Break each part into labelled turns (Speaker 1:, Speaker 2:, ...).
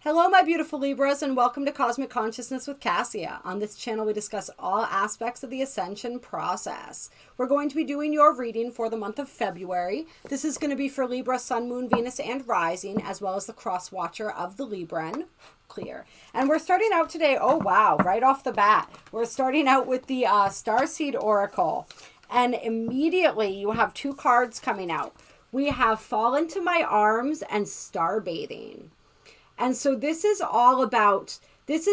Speaker 1: Hello, my beautiful Libras, and welcome to Cosmic Consciousness with Cassia. On this channel, we discuss all aspects of the Ascension process. We're going to be doing your reading for the month of February. This is going to be for Libra, Sun, Moon, Venus, and Rising, as well as the cross watcher of the Libran. Clear. And we're starting out today, oh wow, right off the bat, we're starting out with the Starseed Oracle. And immediately you have two cards coming out. We have Fall Into My Arms and Star Bathing. And so this is all about, this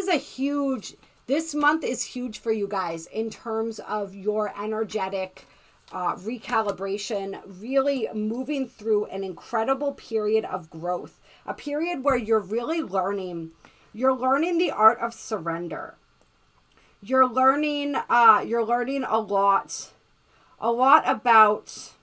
Speaker 1: month is huge for you guys in terms of your energetic recalibration, really moving through an incredible period of growth, a period where you're really learning the art of surrender. You're learning a lot about,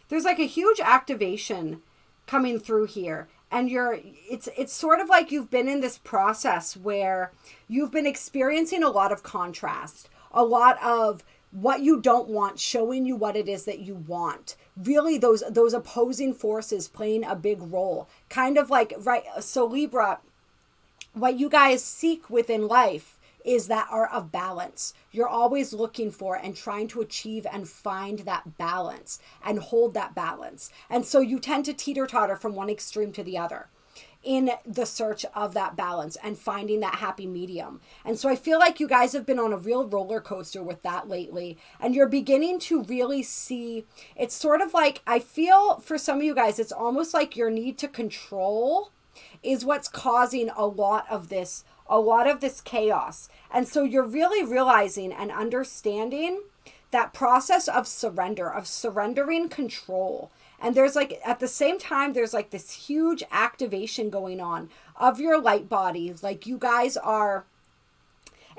Speaker 1: there's like a huge activation coming through here. And it's sort of like you've been in this process where you've been experiencing a lot of contrast, a lot of what you don't want, showing you what it is that you want. Really those opposing forces playing a big role. Kind of like, right, so Libra, what you guys seek within life is that art of balance. You're always looking for and trying to achieve and find that balance and hold that balance. And so you tend to teeter-totter from one extreme to the other in the search of that balance and finding that happy medium. And so I feel like you guys have been on a real roller coaster with that lately. And you're beginning to really see, it's sort of like, I feel for some of you guys, it's almost like your need to control is what's causing a lot of this chaos. And so you're really realizing and understanding that process of surrender, of surrendering control. And there's like, at the same time, there's like this huge activation going on of your light body. Like you guys are,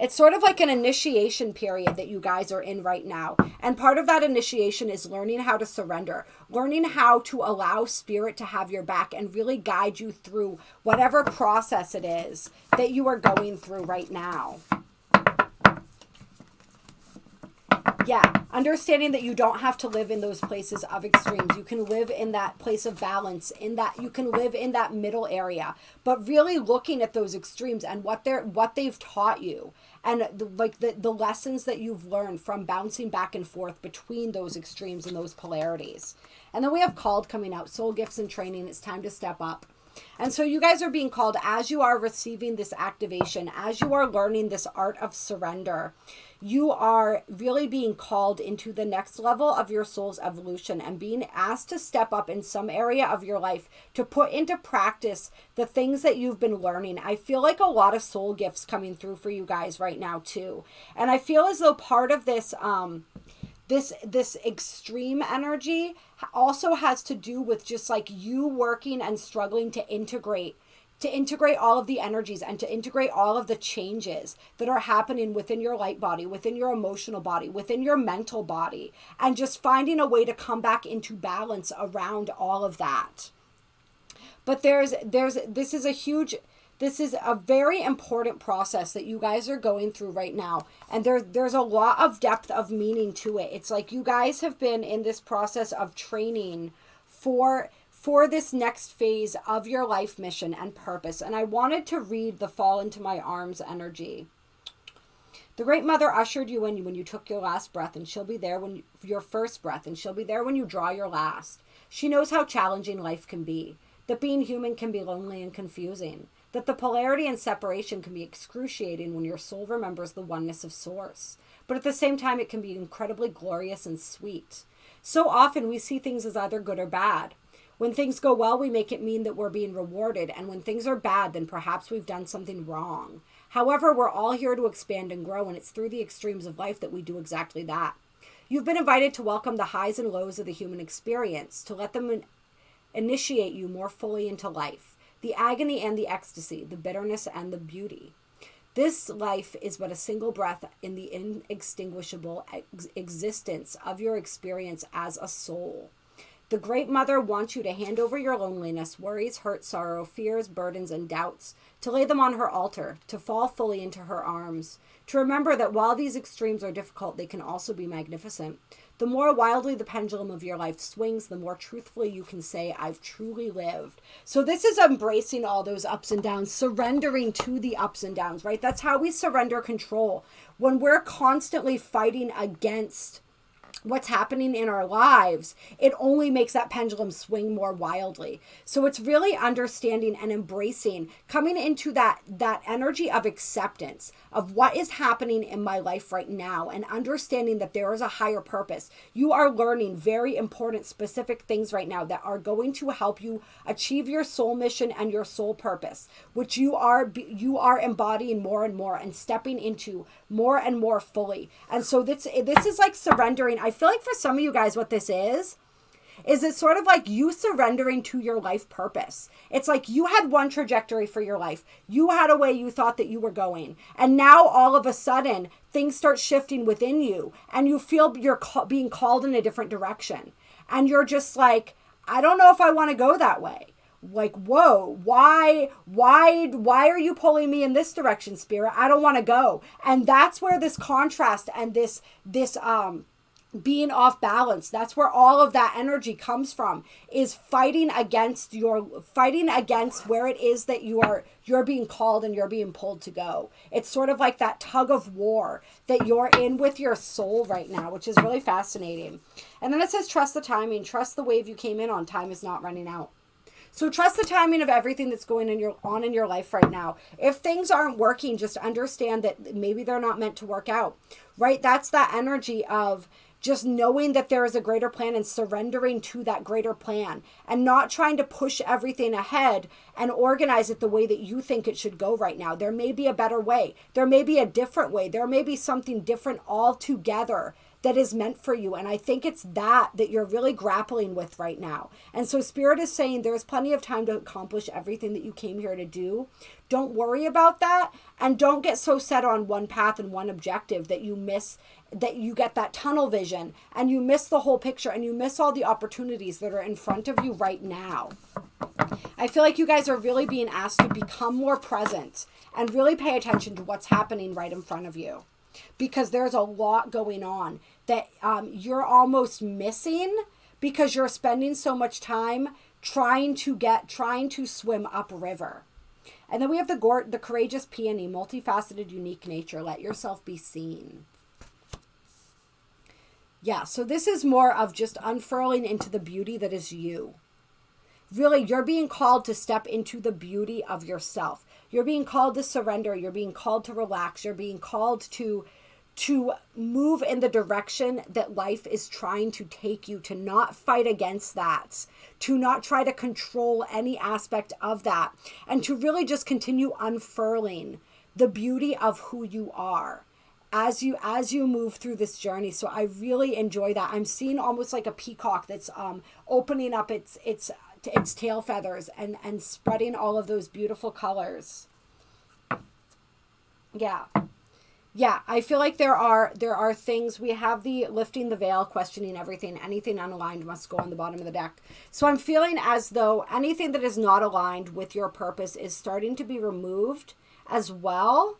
Speaker 1: it's sort of like an initiation period that you guys are in right now. And part of that initiation is learning how to surrender, learning how to allow spirit to have your back and really guide you through whatever process it is that you are going through right now. Yeah, understanding that you don't have to live in those places of extremes. You can live in that place of balance, in that you can live in that middle area, but really looking at those extremes and what they've taught you and the lessons that you've learned from bouncing back and forth between those extremes and those polarities. And then we have called coming out, soul gifts and training. It's time to step up. And so you guys are being called as you are receiving this activation, as you are learning this art of surrender. You are really being called into the next level of your soul's evolution and being asked to step up in some area of your life to put into practice the things that you've been learning. I feel like a lot of soul gifts coming through for you guys right now too. And I feel as though part of this, this extreme energy also has to do with just like you working and struggling to integrate all of the energies and to integrate all of the changes that are happening within your light body, within your emotional body, within your mental body, and just finding a way to come back into balance around all of that. But this is a very important process that you guys are going through right now. And there's a lot of depth of meaning to it. It's like you guys have been in this process of training for this next phase of your life mission and purpose. And I wanted to read the Fall Into My Arms energy. The Great Mother ushered you in when you took your last breath, and she'll be there when your first breath, and she'll be there when you draw your last. She knows how challenging life can be, that being human can be lonely and confusing, that the polarity and separation can be excruciating when your soul remembers the oneness of Source. But at the same time, it can be incredibly glorious and sweet. So often we see things as either good or bad. When things go well, we make it mean that we're being rewarded. And when things are bad, then perhaps we've done something wrong. However, we're all here to expand and grow, and it's through the extremes of life that we do exactly that. You've been invited to welcome the highs and lows of the human experience, to let them initiate you more fully into life. The agony and the ecstasy, the bitterness and the beauty. This life is but a single breath in the inextinguishable existence of your experience as a soul. The Great Mother wants you to hand over your loneliness, worries, hurt, sorrow, fears, burdens, and doubts, to lay them on her altar, to fall fully into her arms, to remember that while these extremes are difficult, they can also be magnificent. The more wildly the pendulum of your life swings, the more truthfully you can say, I've truly lived. So this is embracing all those ups and downs, surrendering to the ups and downs, right? That's how we surrender control. When we're constantly fighting against what's happening in our lives, it only makes that pendulum swing more wildly. So it's really understanding and embracing, coming into that energy of acceptance of what is happening in my life right now, and understanding that there is a higher purpose. You are learning very important, specific things right now that are going to help you achieve your soul mission and your soul purpose, which you are embodying more and more and stepping into more and more fully. And so this is like surrendering. I feel like for some of you guys, what this is it's sort of like you surrendering to your life purpose. It's like you had one trajectory for your life. You had a way you thought that you were going. And now all of a sudden, things start shifting within you and you feel you're being called in a different direction. And you're just like, I don't know if I want to go that way. Like, whoa, why are you pulling me in this direction, Spirit? I don't want to go. And that's where this contrast and this being off balance, that's where all of that energy comes from, is fighting against where it is that you're being called and you're being pulled to go. It's sort of like that tug of war that you're in with your soul right now, which is really fascinating. And then it says, trust the timing, trust the wave you came in on. Time is not running out. So trust the timing of everything that's going on in your life right now. If things aren't working, just understand that maybe they're not meant to work out, right? That's that energy of just knowing that there is a greater plan and surrendering to that greater plan, and not trying to push everything ahead and organize it the way that you think it should go right now. There may be a better way. There may be a different way. There may be something different altogether that is meant for you. And I think it's that you're really grappling with right now. And so Spirit is saying there's plenty of time to accomplish everything that you came here to do. Don't worry about that. And don't get so set on one path and one objective that you miss, that you get that tunnel vision and you miss the whole picture and you miss all the opportunities that are in front of you right now. I feel like you guys are really being asked to become more present and really pay attention to what's happening right in front of you, because there's a lot going on that you're almost missing because you're spending so much time trying to swim upriver. And then we have the courageous peony, multifaceted, unique nature. Let yourself be seen. Yeah, so this is more of just unfurling into the beauty that is you. Really, you're being called to step into the beauty of yourself. You're being called to surrender. You're being called to relax. You're being called to move in the direction that life is trying to take you, to not fight against that, to not try to control any aspect of that, and to really just continue unfurling the beauty of who you are as you move through this journey. So I really enjoy that. I'm seeing almost like a peacock that's opening up its tail feathers and spreading all of those beautiful colors. Yeah, I feel like there are things. We have the lifting the veil, questioning everything. Anything unaligned must go on the bottom of the deck. So I'm feeling as though anything that is not aligned with your purpose is starting to be removed as well.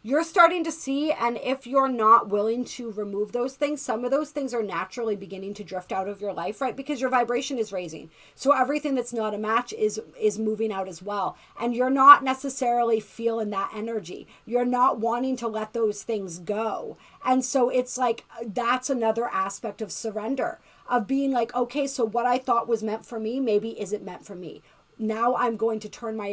Speaker 1: You're starting to see, and if you're not willing to remove those things, some of those things are naturally beginning to drift out of your life, right? Because your vibration is raising. So everything that's not a match is moving out as well. And you're not necessarily feeling that energy. You're not wanting to let those things go. And so it's like, that's another aspect of surrender, of being like, okay, so what I thought was meant for me, maybe isn't meant for me. Now I'm going to turn my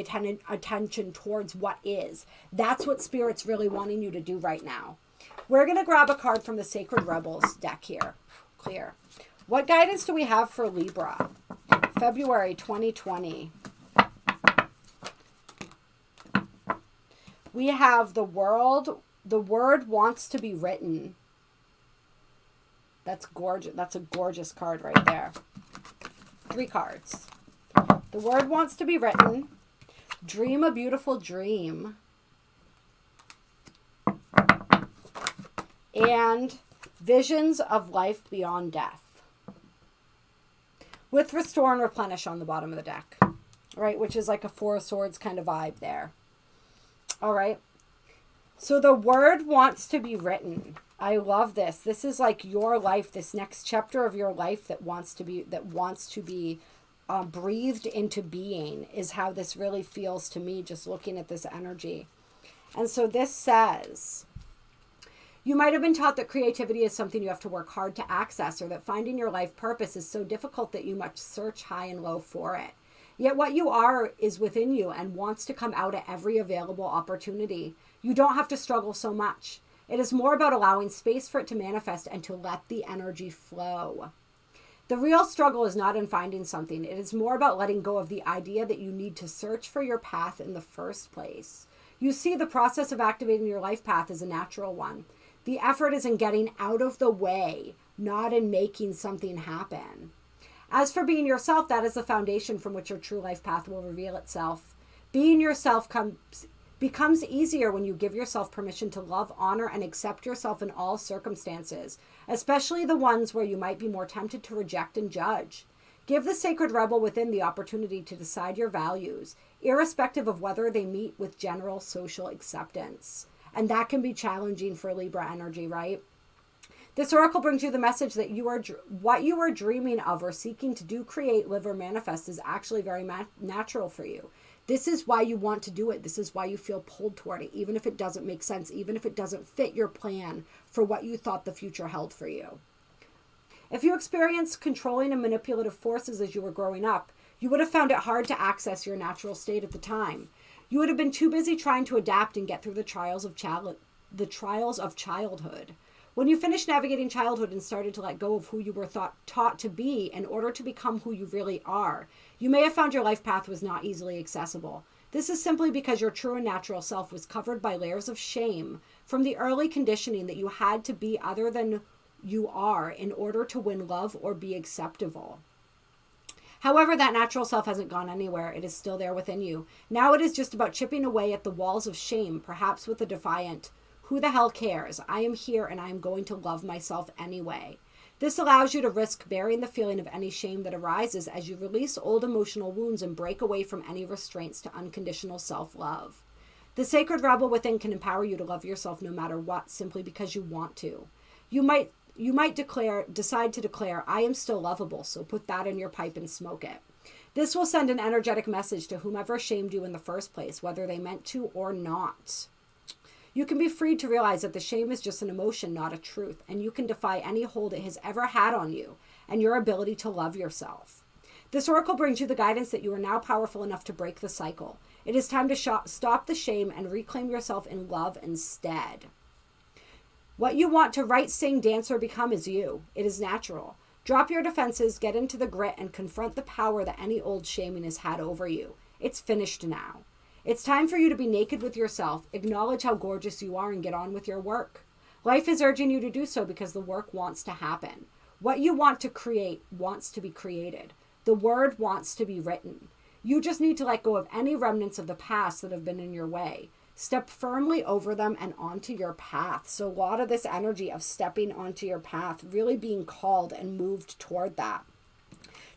Speaker 1: attention towards what is. That's what Spirit's really wanting you to do right now. We're going to grab a card from the Sacred Rebels deck here. Clear. What guidance do we have for Libra? February 2020. We have the world. The word wants to be written. That's gorgeous. That's a gorgeous card right there. 3 cards. The word wants to be written. Dream a beautiful dream. And visions of life beyond death. with restore and replenish on the bottom of the deck, right? Which is like a Four of Swords kind of vibe there. All right. So the word wants to be written. I love this. This is like your life, this next chapter of your life that wants to be breathed into being is how this really feels to me, just looking at this energy. And so this says, you might have been taught that creativity is something you have to work hard to access, or that finding your life purpose is so difficult that you must search high and low for it. Yet what you are is within you and wants to come out at every available opportunity. You don't have to struggle so much. It is more about allowing space for it to manifest and to let the energy flow. The real struggle is not in finding something. It is more about letting go of the idea that you need to search for your path in the first place. You see, the process of activating your life path is a natural one. The effort is in getting out of the way, not in making something happen. As for being yourself, that is the foundation from which your true life path will reveal itself. Being yourself becomes easier when you give yourself permission to love, honor, and accept yourself in all circumstances, especially the ones where you might be more tempted to reject and judge. Give the sacred rebel within the opportunity to decide your values, irrespective of whether they meet with general social acceptance. And that can be challenging for Libra energy, right? This oracle brings you the message that what you are dreaming of or seeking to do, create, live, or manifest is actually very natural for you. This is why you want to do it. This is why you feel pulled toward it, even if it doesn't make sense, even if it doesn't fit your plan for what you thought the future held for you. If you experienced controlling and manipulative forces as you were growing up, you would have found it hard to access your natural state at the time. You would have been too busy trying to adapt and get through the trials of childhood. When you finished navigating childhood and started to let go of who you were taught to be in order to become who you really are, you may have found your life path was not easily accessible. This is simply because your true and natural self was covered by layers of shame from the early conditioning that you had to be other than you are in order to win love or be acceptable. However, that natural self hasn't gone anywhere. It is still there within you. Now it is just about chipping away at the walls of shame, perhaps with a defiant, "Who the hell cares? I am here and I am going to love myself anyway." This allows you to risk bearing the feeling of any shame that arises as you release old emotional wounds and break away from any restraints to unconditional self-love. The sacred rebel within can empower you to love yourself no matter what, simply because you want to. You might decide to declare, "I am still lovable," so put that in your pipe and smoke it. This will send an energetic message to whomever shamed you in the first place, whether they meant to or not. You can be freed to realize that the shame is just an emotion, not a truth, and you can defy any hold it has ever had on you and your ability to love yourself. This oracle brings you the guidance that you are now powerful enough to break the cycle. It is time to stop the shame and reclaim yourself in love instead. What you want to write, sing, dance, or become is you. It is natural. Drop your defenses, get into the grit, and confront the power that any old shaming has had over you. It's finished now. It's time for you to be naked with yourself, acknowledge how gorgeous you are, and get on with your work. Life is urging you to do so because the work wants to happen. What you want to create wants to be created. The word wants to be written. You just need to let go of any remnants of the past that have been in your way. Step firmly over them and onto your path. So a lot of this energy of stepping onto your path, really being called and moved toward that.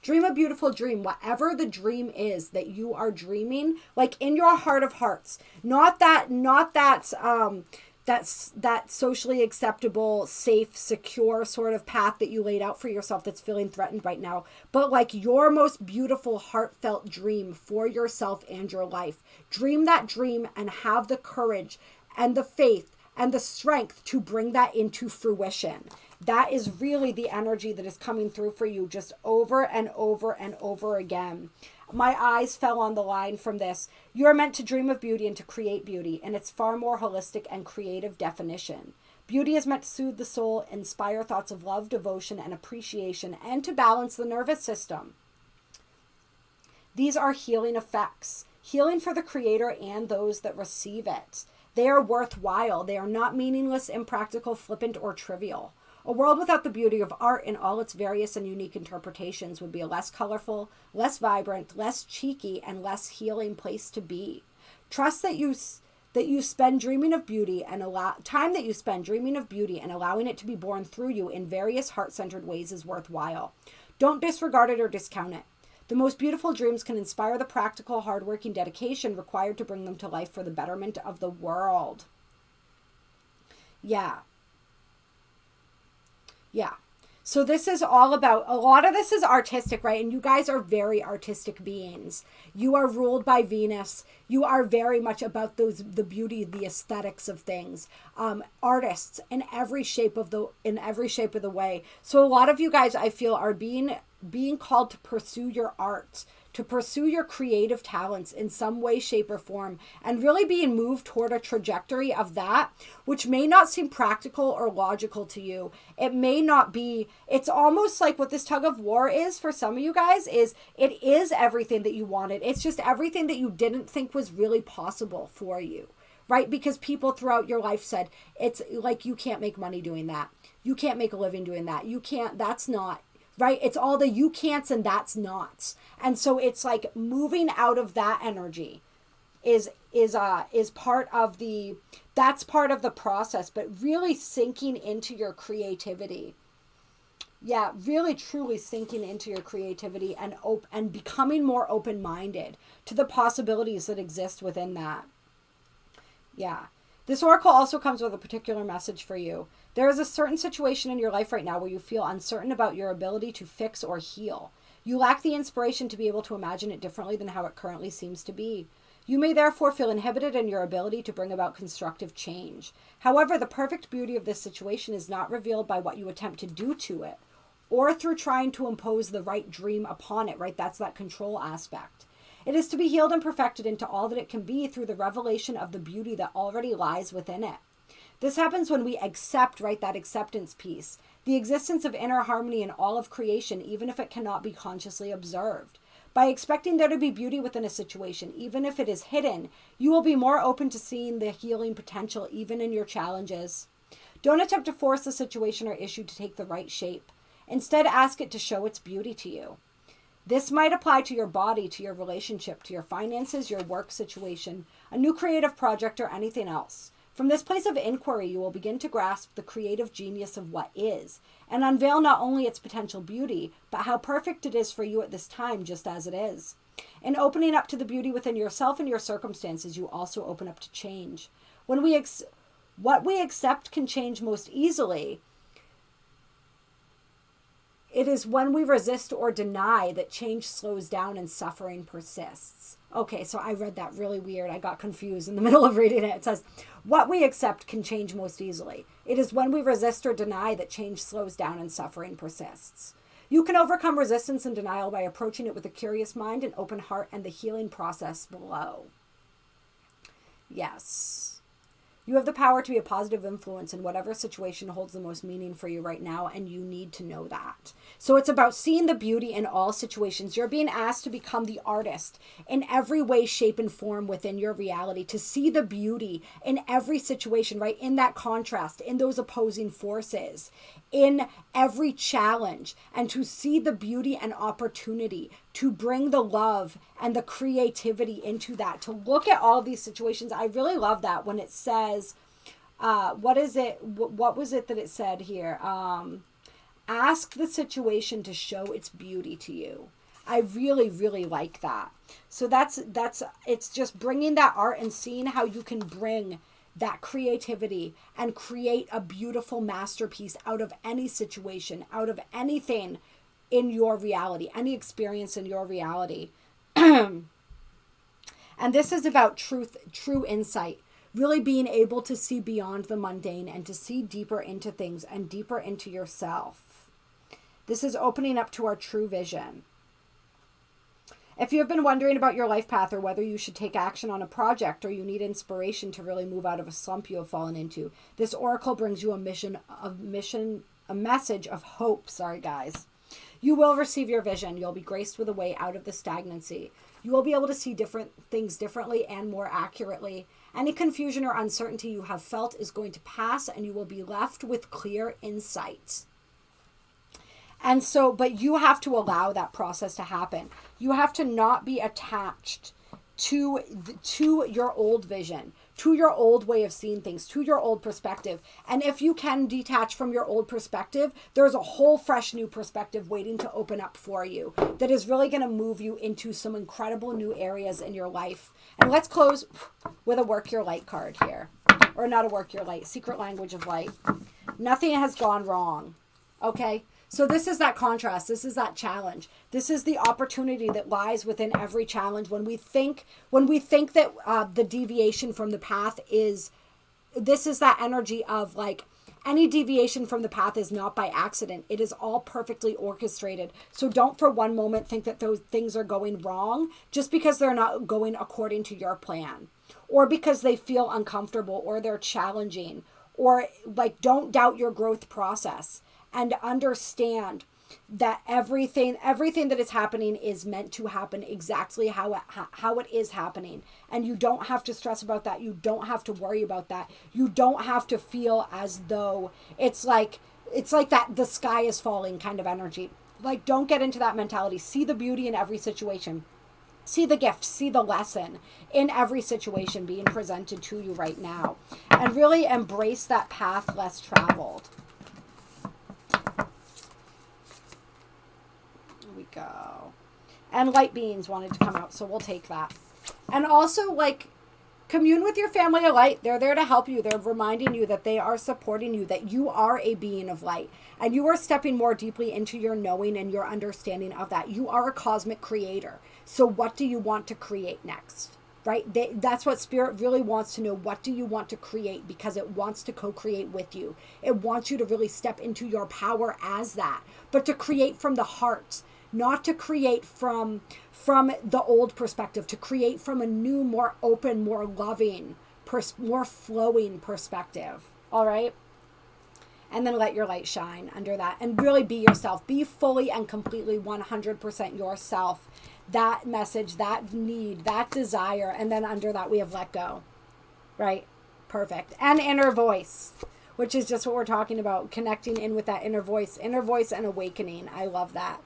Speaker 1: Dream a beautiful dream, whatever the dream is that you are dreaming, like in your heart of hearts, not that socially acceptable, safe, secure sort of path that you laid out for yourself that's feeling threatened right now, but like your most beautiful, heartfelt dream for yourself and your life. Dream that dream and have the courage and the faith and the strength to bring that into fruition. That is really the energy that is coming through for you just over and over and over again. My eyes fell on the line from this. You are meant to dream of beauty and to create beauty, and it's far more holistic and creative definition. Beauty is meant to soothe the soul, inspire thoughts of love, devotion, and appreciation, and to balance the nervous system. These are healing effects. Healing for the creator and those that receive it. They are worthwhile. They are not meaningless, impractical, flippant, or trivial. A world without the beauty of art in all its various and unique interpretations would be a less colorful, less vibrant, less cheeky, and less healing place to be. Trust that you spend dreaming of beauty and time that you spend dreaming of beauty and allowing it to be born through you in various heart-centered ways is worthwhile. Don't disregard it or discount it. The most beautiful dreams can inspire the practical, hardworking dedication required to bring them to life for the betterment of the world. Yeah. Yeah. So this is all about, a lot of this is artistic, right? And you guys are very artistic beings. You are ruled by Venus. You are very much about the beauty, the aesthetics of things. Artists in every shape of the way. So a lot of you guys, I feel, are being called to pursue your art, to pursue your creative talents in some way, shape, or form, and really being moved toward a trajectory of that, which may not seem practical or logical to you. It may not be, it's almost like what this tug of war is for some of you guys is, it is everything that you wanted. It's just everything that you didn't think was really possible for you, right? Because people throughout your life said, it's like, you can't make money doing that. You can't make a living doing that. You can't, that's not, right? It's all the you can'ts and that's nots. And so it's like moving out of that energy is part of the, that's part of the process, but really sinking into your creativity. Yeah, really truly sinking into your creativity and becoming more open-minded to the possibilities that exist within that. Yeah. This oracle also comes with a particular message for you. There is a certain situation in your life right now where you feel uncertain about your ability to fix or heal. You lack the inspiration to be able to imagine it differently than how it currently seems to be. You may therefore feel inhibited in your ability to bring about constructive change. However, the perfect beauty of this situation is not revealed by what you attempt to do to it, or through trying to impose the right dream upon it, right? That's that control aspect. It is to be healed and perfected into all that it can be through the revelation of the beauty that already lies within it. This happens when we accept, right, that acceptance piece, the existence of inner harmony in all of creation, even if it cannot be consciously observed. By expecting there to be beauty within a situation, even if it is hidden, you will be more open to seeing the healing potential even in your challenges. Don't attempt to force the situation or issue to take the right shape. Instead, ask it to show its beauty to you. This might apply to your body, to your relationship, to your finances, your work situation, a new creative project, or anything else. From this place of inquiry, you will begin to grasp the creative genius of what is, and unveil not only its potential beauty, but how perfect it is for you at this time, just as it is. In opening up to the beauty within yourself and your circumstances, you also open up to change. What we accept can change most easily. It is when we resist or deny that change slows down and suffering persists. Okay, so I read that really weird. I got confused in the middle of reading it. It says, what we accept can change most easily. It is when we resist or deny that change slows down and suffering persists. You can overcome resistance and denial by approaching it with a curious mind and open heart and the healing process below. Yes. You have the power to be a positive influence in whatever situation holds the most meaning for you right now, and you need to know that. So it's about seeing the beauty in all situations. You're being asked to become the artist in every way, shape, and form within your reality, to see the beauty in every situation, right? In that contrast, in those opposing forces, in every challenge, and to see the beauty and opportunity to bring the love and the creativity into that, to look at all these situations. I really love that when it says, what was it that it said here? Ask the situation to show its beauty to you. I really, really like that. So it's just bringing that art and seeing how you can bring that creativity and create a beautiful masterpiece out of any situation, out of anything in your reality, any experience in your reality. And this is about truth, true insight, really being able to see beyond the mundane and to see deeper into things and deeper into yourself. This is opening up to our true vision. If you have been wondering about your life path or whether you should take action on a project or you need inspiration to really move out of a slump you have fallen into, this oracle brings you a message of hope. Sorry, guys. You will receive your vision. You'll be graced with a way out of the stagnancy. You will be able to see different things differently and more accurately. Any confusion or uncertainty you have felt is going to pass, and you will be left with clear insight. And so, but you have to allow that process to happen. You have to not be attached to your old vision, to your old way of seeing things, to your old perspective. And if you can detach from your old perspective, there's a whole fresh new perspective waiting to open up for you that is really going to move you into some incredible new areas in your life. And let's close with a work your light card here. Or not a work your light, secret language of light. Nothing has gone wrong. Okay? So this is that contrast. This is that challenge. This is the opportunity that lies within every challenge. When we think that the deviation from the path is, this is that energy of like, any deviation from the path is not by accident. It is all perfectly orchestrated. So don't for one moment think that those things are going wrong just because they're not going according to your plan, or because they feel uncomfortable or they're challenging, or like, don't doubt your growth process. And understand that everything that is happening is meant to happen exactly how it is happening. And you don't have to stress about that. You don't have to worry about that. You don't have to feel as though it's like that the sky is falling kind of energy. Like, don't get into that mentality. See the beauty in every situation. See the gift, see the lesson in every situation being presented to you right now. And really embrace that path less traveled. Go. And light beings wanted to come out, so we'll take that. And also, like, commune with your family of light. They're there to help you. They're reminding you that they are supporting you, that you are a being of light, and you are stepping more deeply into your knowing and your understanding of that. You are a cosmic creator. So what do you want to create next? Right? That's what Spirit really wants to know. What do you want to create? Because it wants to co-create with you. It wants you to really step into your power as that, but to create from the heart. Not to create from the old perspective, to create from a new, more open, more loving, more flowing perspective. All right? And then let your light shine under that. And really be yourself. Be fully and completely 100% yourself. That message, that need, that desire. And then under that, we have let go. Right? Perfect. And inner voice, which is just what we're talking about. Connecting in with that inner voice and awakening. I love that.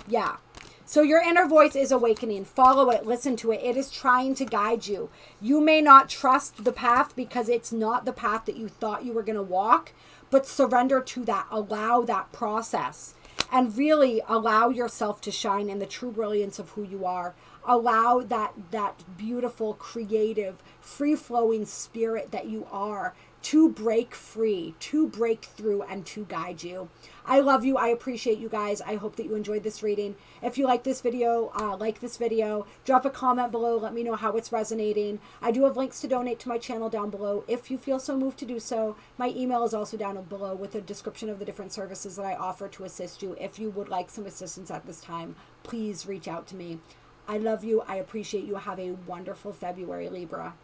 Speaker 1: Yeah. So your inner voice is awakening. Follow it. Listen to it. It is trying to guide you. You may not trust the path because it's not the path that you thought you were going to walk, but surrender to that. Allow that process and really allow yourself to shine in the true brilliance of who you are. Allow that beautiful, creative, free-flowing spirit that you are to break free, to break through, and to guide you. I love you. I appreciate you guys. I hope that you enjoyed this reading. If you like this video, drop a comment below. Let me know how it's resonating. I do have links to donate to my channel down below if you feel so moved to do so. My email is also down below with a description of the different services that I offer to assist you. If you would like some assistance at this time, please reach out to me. I love you. I appreciate you. Have a wonderful February, Libra.